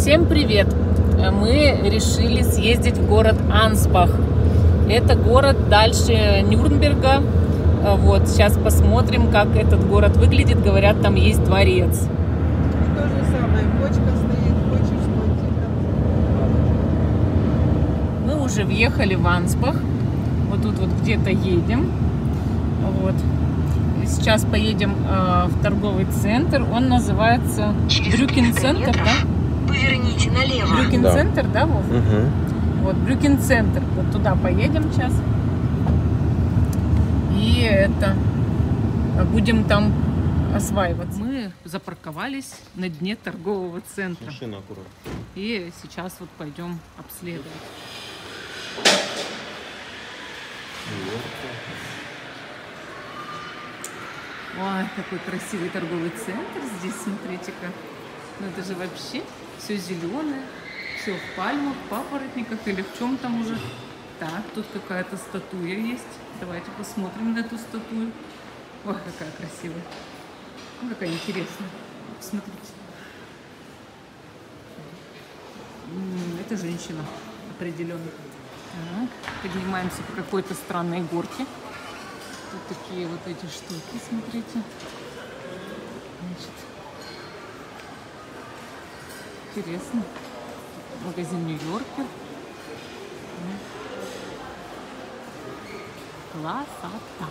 Всем привет! Мы решили съездить в город Анспах. Это город дальше Нюрнберга. Вот, сейчас посмотрим, как этот город выглядит. Говорят, там есть дворец. И то же самое, почка стоит, хочешь пойти там. Мы уже въехали в Анспах. Вот тут вот где-то едем. Вот. Сейчас поедем в торговый центр. Он называется Брюкен-центр, да? Поверните налево. Брюкен-центр, да, Вов? Угу. Вот, Брюкен-центр. Вот туда поедем сейчас. И это будем там осваиваться. Мы запарковались на дне торгового центра. Машина аккуратно. И сейчас вот пойдем обследовать. Ой, какой красивый торговый центр здесь, смотрите-ка. Ну это же вообще все зеленое, все в пальмах, папоротниках или в чем там уже. Так, тут какая-то статуя есть. Давайте посмотрим на эту статую. Ой, какая красивая. Ну, какая интересная. Посмотрите. Это женщина определенно. Так, поднимаемся по какой-то странной горке. Тут такие вот эти штуки, смотрите. Значит, интересно. Магазин Нью-Йоркер. Красота.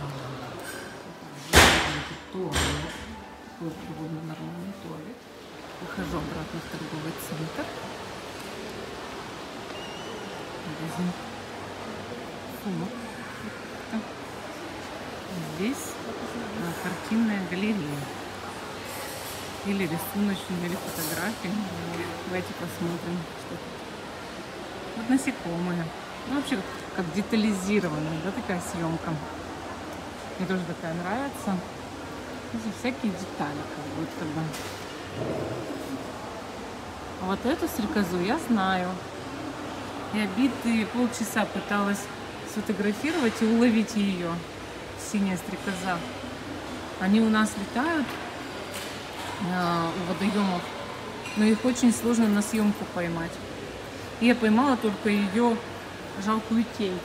Туалет. Такой довольно нормальный туалет. Выхожу обратно в торговый центр. Магазин сумок. Здесь картинная галерея. Или рисуночная, или фотографии. Давайте посмотрим, что тут. Вот насекомые. Ну, вообще, как детализированная, да, такая съемка. Мне тоже такая нравится. Здесь всякие детали, как будто бы. А вот эту стрекозу я знаю. Я битые полчаса пыталась сфотографировать и уловить ее. Синяя стрекоза. Они у нас летают у водоемов, но их очень сложно на съемку поймать. И я поймала только ее жалкую тень.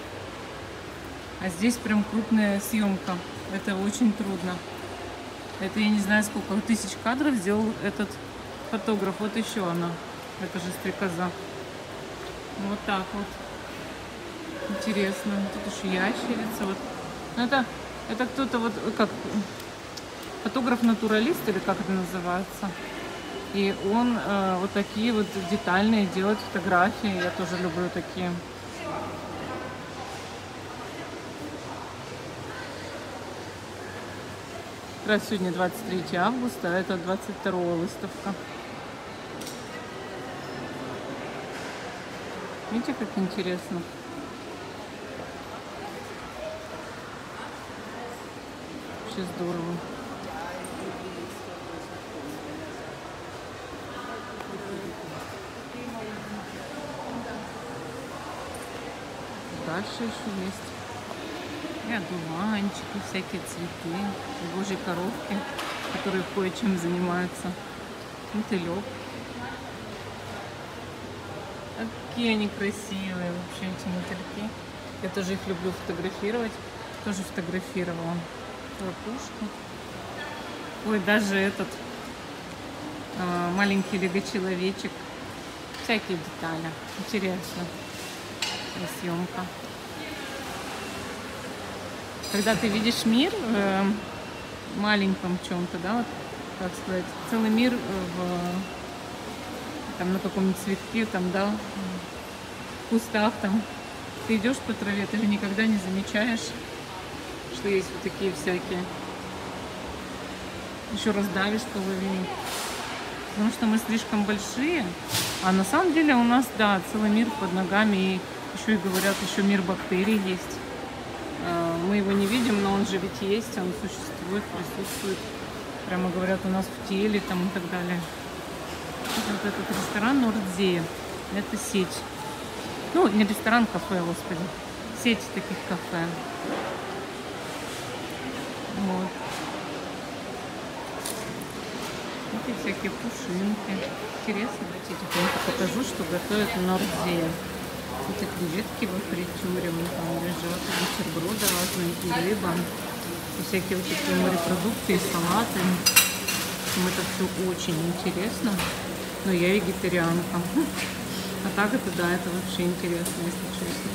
А здесь прям крупная съемка. Это очень трудно. Это я не знаю, сколько тысяч кадров сделал этот фотограф. Вот еще она. Это же стрекоза. Вот так вот. Интересно. Тут еще ящерица. Вот. Это кто-то вот как фотограф-натуралист или как это называется. И он вот такие вот детальные делает фотографии. Я тоже люблю такие. Как раз сегодня 23 августа, а это 22 выставка. Видите, как интересно. Вообще здорово. Дальше еще есть и одуванчики, всякие цветы, и божьи коровки, которые кое-чем занимаются. Мотылек. Какие они красивые вообще, эти мотыльки. Я тоже их люблю фотографировать. Тоже фотографировала. Лопушка. Ой, даже этот маленький лего-человечек. Всякие детали. Интересно. И съемка. Когда ты видишь мир в маленьком чем-то, да, вот, как сказать, целый мир там на каком-нибудь цветке, там, да, в кустах, там, ты идешь по траве, ты же никогда не замечаешь, что есть вот такие всякие. Еще раз давишь половину, потому что мы слишком большие, а на самом деле у нас, да, целый мир под ногами, и еще и говорят, еще мир бактерий есть. Мы его не видим, но он же ведь есть, он существует, присутствует. Прямо говорят, у нас в теле там и так далее. Вот этот ресторан Нордзея. Это сеть. Ну, не ресторан, кафе, господи. Сеть таких кафе. Вот. Смотрите, всякие пушинки. Интересно, давайте тихонько покажу, что готовят в Нордзее. Это креветки во фритюре, вон там лежат, бутерброды разные, и рыба, и всякие вот такие морепродукты, и салаты. Это все очень интересно, но я вегетарианка. А так это, да, это вообще интересно, если честно.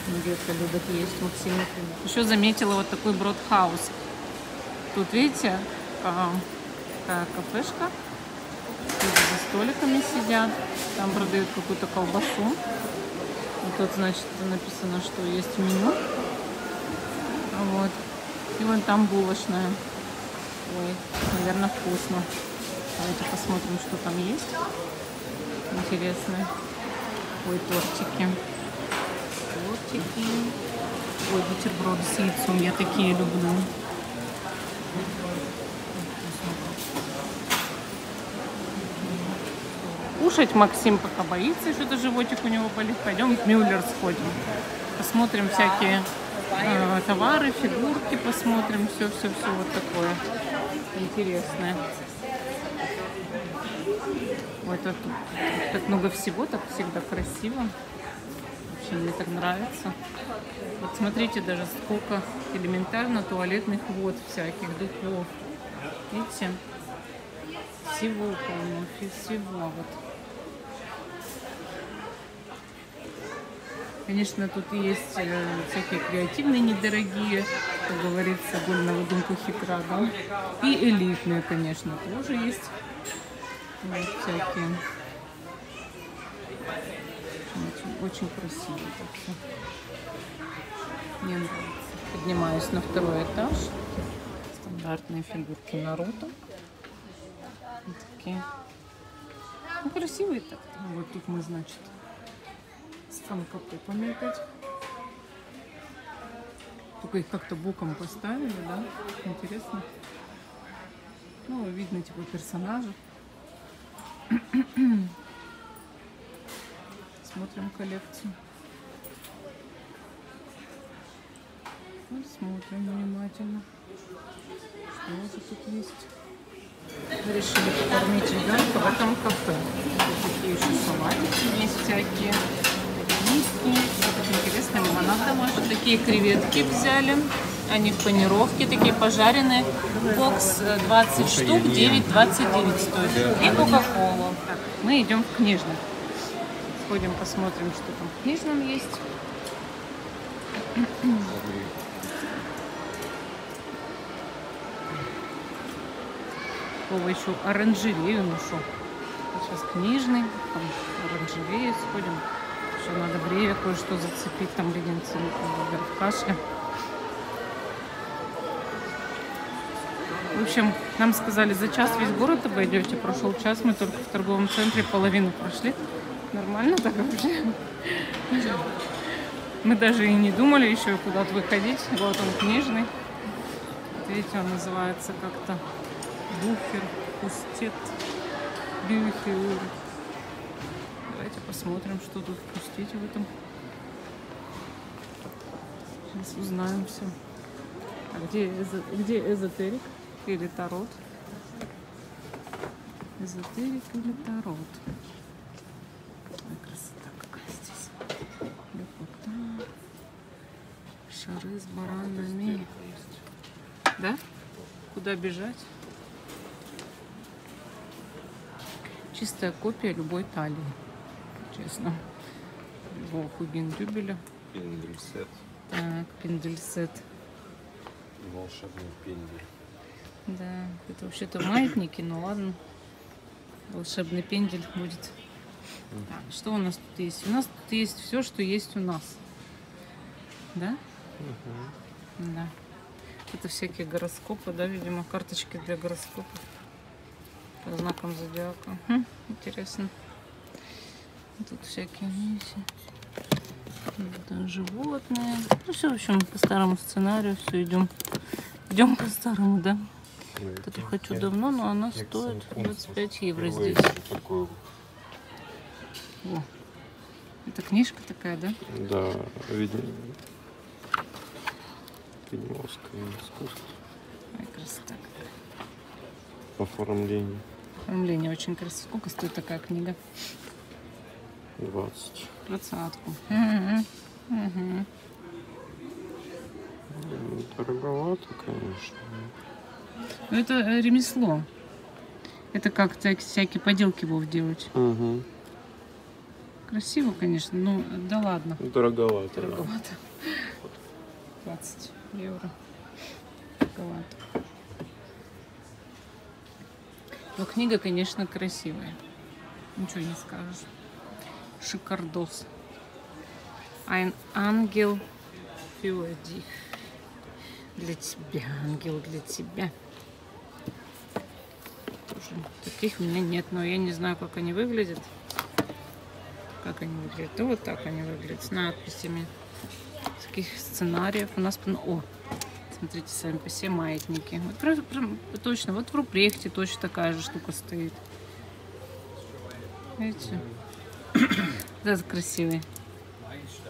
Где-то любят есть Максим, например. Еще заметила вот такой бродхаус. Тут, видите, такая кафешка. Люди за столиками сидят. Там продают какую-то колбасу. И тут, значит, написано, что есть меню. Вот. И вон там булочная. Ой, наверное, вкусно. Давайте посмотрим, что там есть. Интересно. Ой, тортики. Тортики. Ой, бутерброды с яйцом. Я такие люблю. Кушать Максим пока боится, что-то животик у него болит. Пойдем в Мюллер сходим. Посмотрим всякие товары, фигурки посмотрим. Все вот такое интересное. Вот тут так много всего, так всегда красиво. Вообще мне так нравится. Вот смотрите, даже сколько элементарно туалетных вод всяких, духов. Видите? Всего полно, всего. Вот. Конечно, тут есть всякие креативные, недорогие, как говорится, голь на выдумку хитра, да? И элитные, конечно, тоже есть. Вот всякие. Очень красиво так все. Мне нравится. Поднимаюсь на второй этаж. Стандартные фигурки Наруто. Вот такие. Ну, красивые так. Вот тут мы, значит, с фанкопопами опять. Только их как-то боком поставили, да? Интересно. Ну, видно, типа, персонажи. Смотрим коллекцию. Вот смотрим внимательно. Что у нас тут есть? Мы решили покормить ребенка в этом кафе. Вот такие еще салатики есть всякие. Миски. Вот интересно, лимонад домашний. Такие креветки взяли. Они в панировке, такие пожаренные. Бокс 20 штук, 9,29 стоит. И кока-колу. Мы идем в книжный. Сходим, посмотрим, что там в книжном есть. Вова еще оранжерею нашел. Сейчас книжный, там оранжерею сходим. Еще надо брея кое-что зацепить, там леденцы в кашле. В общем, нам сказали, за час весь город обойдете. Прошел час, мы только в торговом центре половину прошли. Нормально так вообще. Мы даже и не думали еще куда-то выходить. Вот он книжный. Вот видите, он называется как-то Буфер, Пустет, Бюхер. Давайте посмотрим, что тут впустить в этом. Сейчас узнаем все. А где эзотерик или тарот? Эзотерик или тарот? Ой, красота какая здесь. Лепота. Шары с баранами. Да? Куда бежать? Чистая копия любой талии. Честно. Любого Хугендюбеля. Пендельсет. Так, пендельсет. Волшебный пендель. Да, это вообще-то маятники, но ладно. Волшебный пендель будет. Так, что у нас тут есть? У нас тут есть все, что есть у нас. Да? Да. Это всякие гороскопы, да, видимо, карточки для гороскопов. По знакам зодиака. Интересно. Тут всякие да, животные. Ну все, в общем, по старому сценарию все идем. Идем по старому, да. Это хочу давно, но она стоит 25 евро здесь. Такой... О, это книжка такая, да? Да, видимо, искусство. Ой, красота какая. Оформление. Оформление очень красиво. Сколько стоит такая книга? 20. 20-ку. Дороговато, конечно. Ну, это ремесло. Это как всякие поделки будут делать. Угу. Красиво, конечно, но да ладно. Дороговато, да. Дороговато. 20 евро. Дороговато. Но книга, конечно, красивая. Ничего не скажешь. Шикардос. Ein ангел für dich. Для тебя, ангел, для тебя. Тоже таких у меня нет, но я не знаю, как они выглядят. Как они выглядят? Да вот так они выглядят, с надписями. Таких сценариев у нас... О, смотрите, сами по себе маятники. Вот, точно, вот в Рупрехте точно такая же штука стоит. Видите? Это красивый.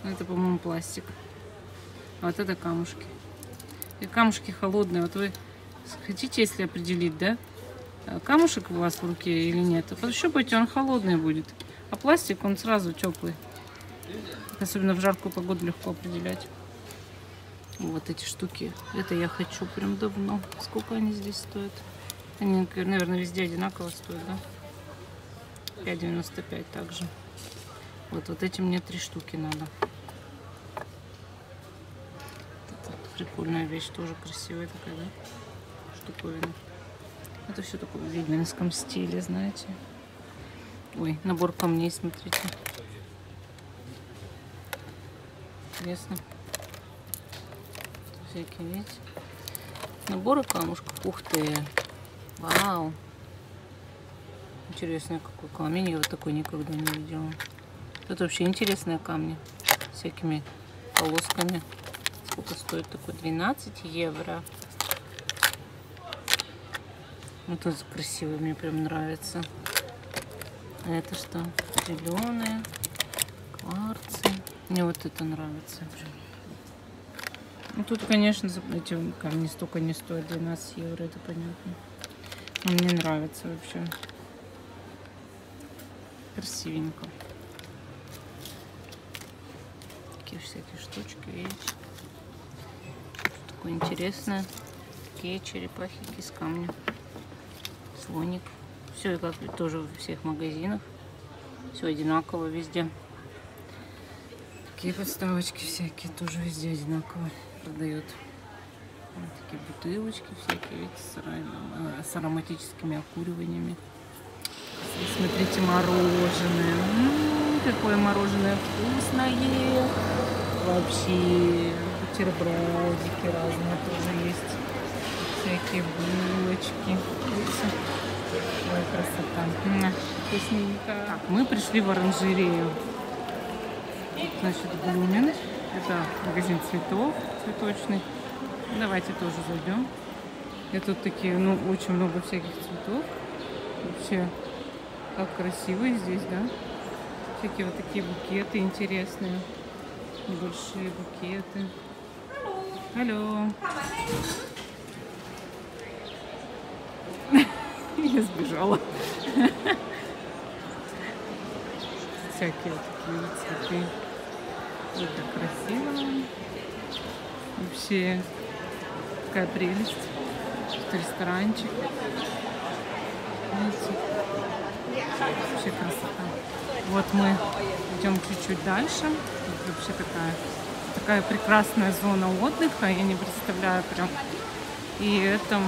Это, по-моему, пластик. А вот это камушки. И камушки холодные. Вот вы хотите, если определить, да, камушек у вас в руке или нет, пощупайте, он холодный будет. А пластик, он сразу теплый. Особенно в жаркую погоду легко определять. Вот эти штуки. Это я хочу прям давно. Сколько они здесь стоят? Они, наверное, везде одинаково стоят, да? 5,95 также. Вот эти мне 3 штуки надо. Это прикольная вещь, тоже красивая такая, да? Штуковина. Это все такое в ведьминском стиле, знаете. Ой, набор камней, смотрите. Интересно. Всякие, видите? Наборы камушков. Ух ты! Вау! Интересный какой камень. Я вот такой никогда не видела. Это вообще интересные камни. С всякими полосками. Сколько стоит такой? 12 евро. Вот это красивый, мне прям нравится. А это что? Зеленые, кварцы. Мне вот это нравится. Ну, тут, конечно, эти камни столько не стоят. 12 евро, это понятно. Но мне нравится вообще. Красивенько. Такие всякие штучки, видите? Такое интересное. Такие черепахи из камня. Слоник. Все как тоже в всех магазинах. Все одинаково везде. Такие подставочки всякие тоже везде одинаково продают. Вот такие бутылочки всякие, видите, с ароматическими окуриваниями. Здесь, смотрите, мороженое. Какое мороженое вкусное. Вообще бутербродики разные тоже есть. Всякие булочки. Видите? Ой, красота. Вкусненько. Так, мы пришли в оранжерею. Тут, значит, Блумен. Это магазин цветов цветочный. Давайте тоже зайдем. И тут такие, ну, очень много всяких цветов. Вообще, как красиво здесь, да? Всякие вот такие букеты интересные. Небольшие букеты. Алло. Я сбежала. Всякие такие цветы. Вот так красиво. Вообще такая прелесть. Тут ресторанчик. Видите? Вообще красота. Вот мы идем чуть-чуть дальше. Тут вообще такая прекрасная зона отдыха. Я не представляю прям. И это...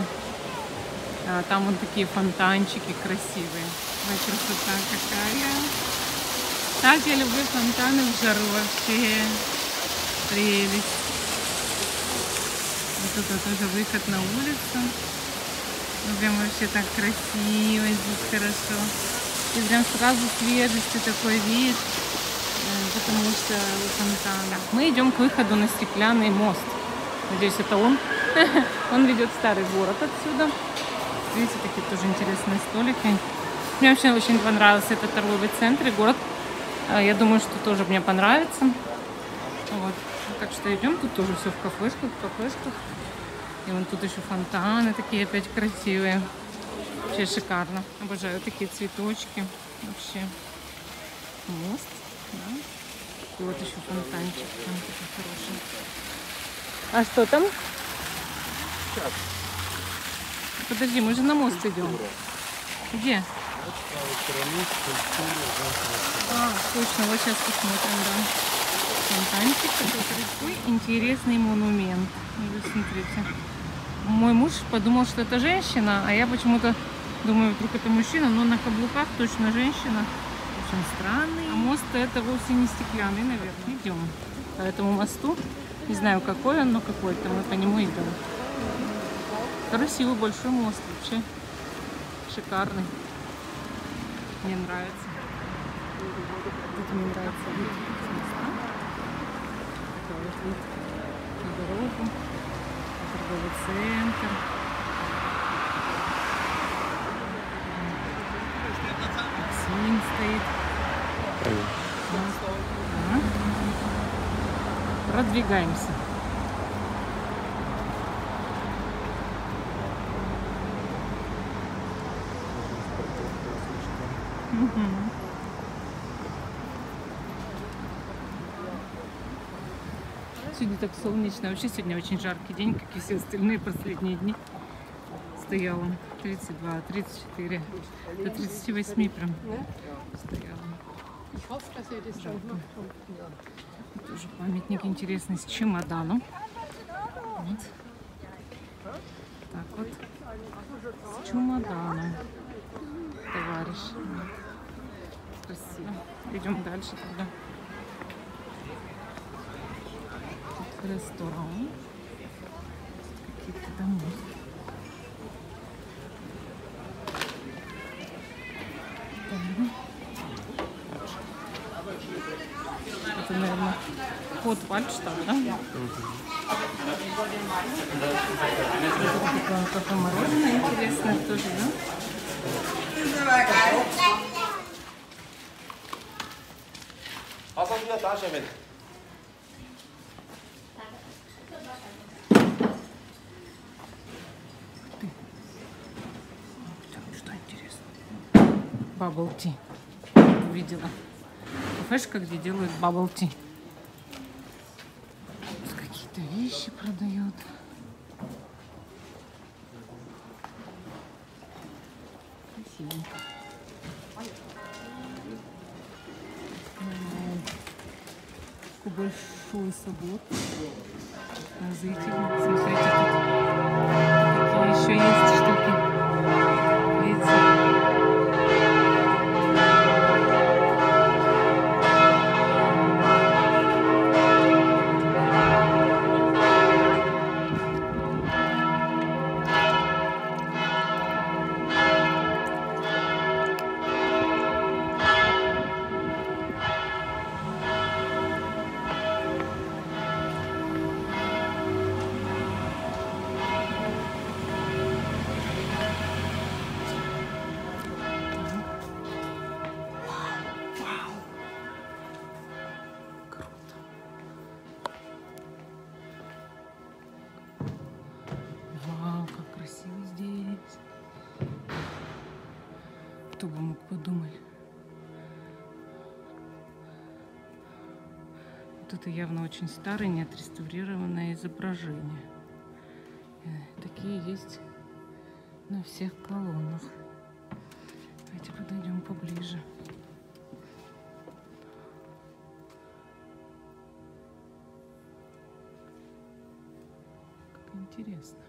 Там вон такие фонтанчики красивые. Ой, красота какая. Так я люблю фонтаны в жару вообще. Прелесть. Вот тут тоже выход на улицу. Ну, прям вообще так красиво здесь, хорошо. И прям сразу свежести такой вид. Потому что фонтан. Мы идем к выходу на стеклянный мост. Надеюсь, это он. Он ведет в старый город отсюда. Видите, такие тоже интересные столики. Мне вообще очень понравился этот торговый центр и город. Я думаю, что тоже мне понравится. Вот. Так что идем. Тут тоже все в кафешках. И вон тут еще фонтаны такие опять красивые. Вообще шикарно. Обожаю такие цветочки. Вообще. Мост. Да? И вот еще фонтанчик. Там такой хороший. А что там? Сейчас. Подожди, мы же на мост идем. Где? А, точно, вот сейчас посмотрим, да. Фонтанчик, такой интересный монумент. Вы смотрите. Мой муж подумал, что это женщина, а я почему-то думаю, вдруг это мужчина, но на каблуках точно женщина. Очень странный. А мост это вовсе не стеклянный, наверное. Идем по этому мосту. Не знаю, какой он, но какой-то. Мы по нему идем. Красивый большой мост вообще. Шикарный. Мне нравится. Тут мне нравится вид с моста. Такой вот вид на дорогу. Торговый центр. Максим стоит. Ага. Продвигаемся. Сегодня так солнечно. Вообще сегодня очень жаркий день, как и все остальные последние дни. Стояла 32, 34, до 38 прям стояла. Жарко. Тоже памятник интересный с чемоданом. Вот. Так вот. С чемоданом. Товарищ. Красиво. Идем дальше тогда. Тут ресторан. Какие-то дома. Это, наверное, вход в Альтштадт, да? Такое кафе-мороженое интересное тоже, да? Что интересно? Bubble tea. Увидела. Кафешка, где делают bubble tea. Какие-то вещи продают. Красивенько. Такой большой собор. Зайти. Смотрите, тут какие еще есть штуки. Видите? Кто бы мог подумать. Вот это явно очень старое, неотреставрированное изображение. Такие есть на всех колоннах. Давайте подойдем поближе. Как интересно.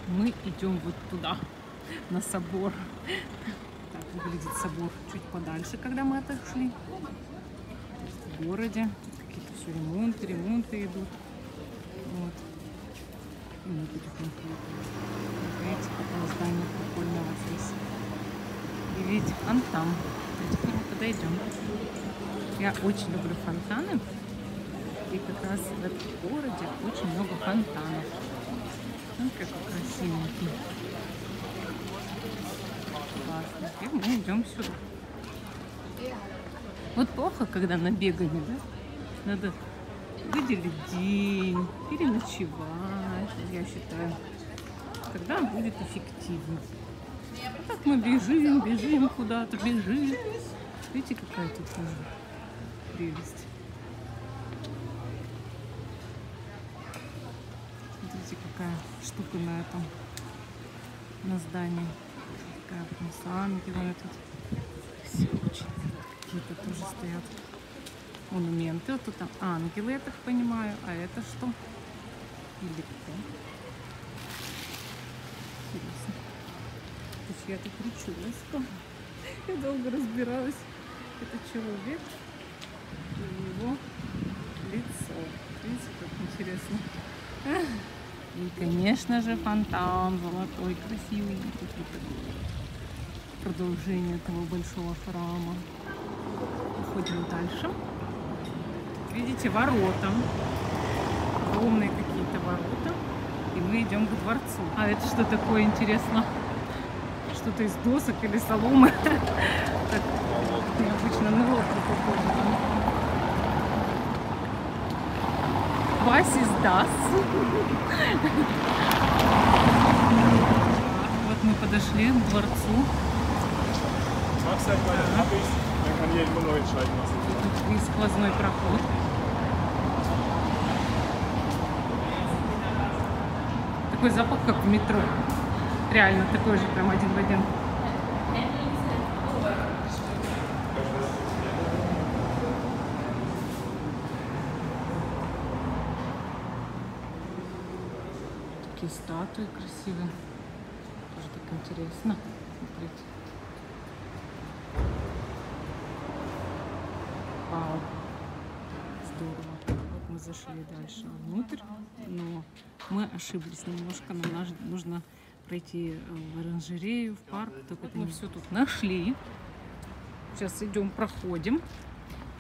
Мы идем вот туда, на собор. Так, выглядит собор чуть подальше, когда мы отошли. В городе. Тут какие-то все ремонты идут. Вот. И мы потихоньку идем. Видите, какое здание прикольное вот здесь. И видите, фонтан. Давайте к нему подойдем. Я очень люблю фонтаны. И как раз в этом городе очень много фонтанов. Смотрите, как красивенький. Классно. И мы идем сюда. Вот плохо, когда на бегании, да? Надо выделить день, переночевать, я считаю. Тогда будет эффективно. А так мы бежим куда-то, бежим. Видите, какая тут тоже прелесть. Смотрите, какая штука на этом, на здании. Такая прям с ангелами тут. Все очень. Какие-то тоже стоят монументы. Вот тут там ангелы, я так понимаю. А это что? Или кто? Интересно. То есть я тут речусь. Я долго разбиралась. Это человек и его лицо. Видите, как интересно. И, конечно же, фонтан золотой, красивый. Тут вот такое продолжение этого большого храма. Уходим дальше. Видите, ворота. Огромные какие-то ворота. И мы идем к дворцу. А это что такое, интересно? Что-то из досок или соломы. Так необычно на лодку похоже. Was ist das? Вот мы подошли к дворцу. Тут есть сквозной проход. Такой запах, как в метро. Реально такой же, прям один в один. Такие статуи красивые. Тоже так интересно. Смотрите. Вау. Здорово. Вот мы зашли дальше внутрь, но мы ошиблись немножко. Нам нужно пройти в оранжерею, в парк. Только мы все тут нашли. Сейчас идем, проходим.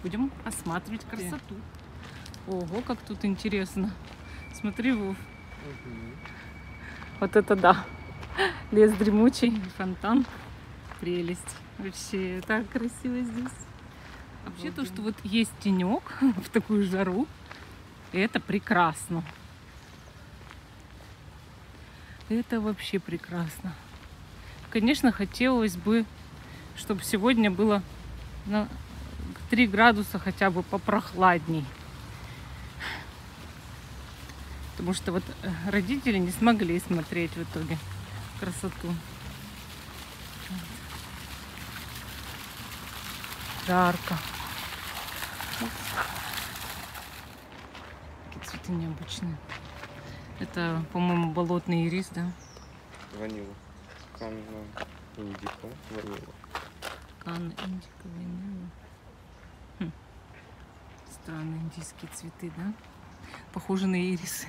Будем осматривать красоту. Ого, как тут интересно. Смотри, Вов. Вот это да. Лес дремучий, фонтан. Прелесть. Вообще так красиво здесь. Вообще то, что вот есть тенек в такую жару, это прекрасно. Это вообще прекрасно. Конечно, хотелось бы, чтобы сегодня было на 3 градуса хотя бы попрохладней. Потому что вот родители не смогли смотреть в итоге красоту. Жарко. Какие цветы необычные. Это, по-моему, болотный ирис, да? Ванила. Канна индико, ванила. Канна индико, ванила. Странные индийские цветы, да? Похожи на ирисы.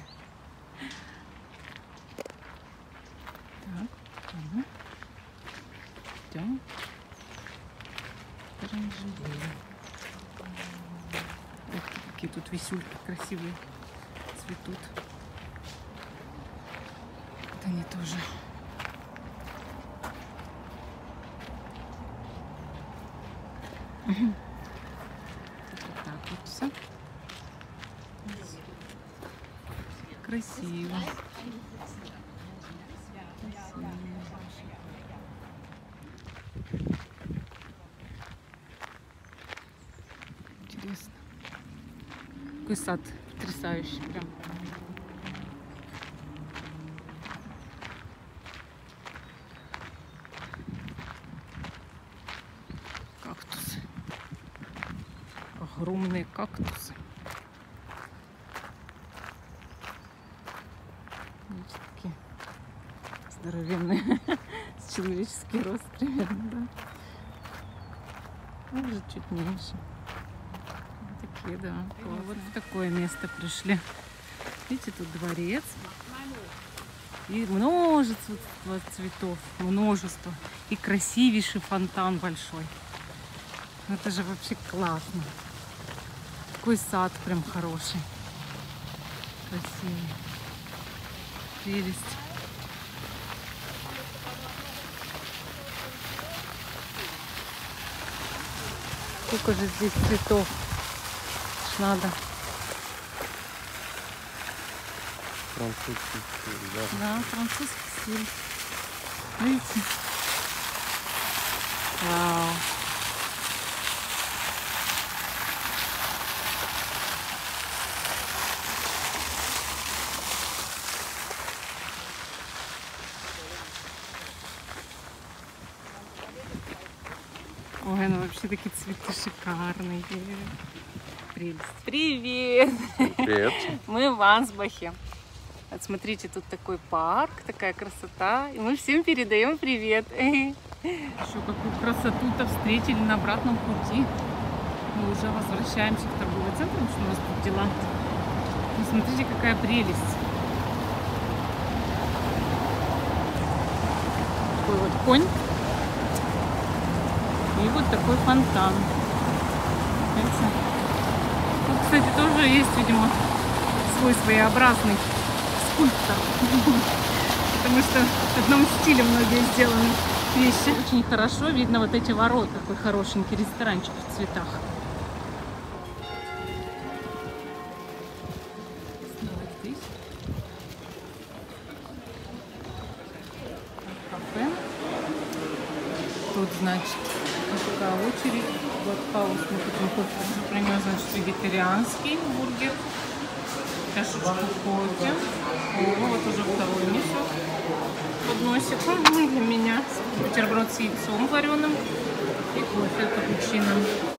Так, идем. Оранжерея. Ух ты, какие тут висюльки красивые цветут. Вот они тоже. Вот так вот все. Красиво. Интересно. Какой сад потрясающий прям. Кактусы. Огромные кактусы. Видите, такие здоровенные. С человеческий рост примерно, да? Может, чуть меньше. Вот такие, да. Вот в такое место пришли. Видите, тут дворец. И множество цветов. Множество. И красивейший фонтан большой. Это же вообще классно. Такой сад прям хороший. Красивый. Прелесть. Сколько же здесь цветов. Ж надо. Французский стиль, да. Да, французский стиль. Видите? Вау. Ой, ну вообще такие цветы шикарные. Прелесть. Привет! Привет. Мы в Ансбахе. Вот смотрите, тут такой парк, такая красота. И мы всем передаем привет. Еще какую красоту-то встретили на обратном пути. Мы уже возвращаемся в торговый центр, потому что у нас тут дела. Ну, смотрите, какая прелесть. Такой вот конь. И вот такой фонтан. Видите? Тут, кстати, тоже есть, видимо, свой своеобразный скульптор. Потому что в одном стиле многие сделаны вещи. Очень хорошо видно вот эти ворота. Такой хорошенький ресторанчик в цветах. Здесь кафе. Тут, значит, такая очередь. Блокхаус. Мы хотим кофе. Про него, значит, вегетарианский бургер. Чашечку кофе. О, вот уже второй несет подносик. Для меня бутерброд с яйцом вареным и кофе капучино.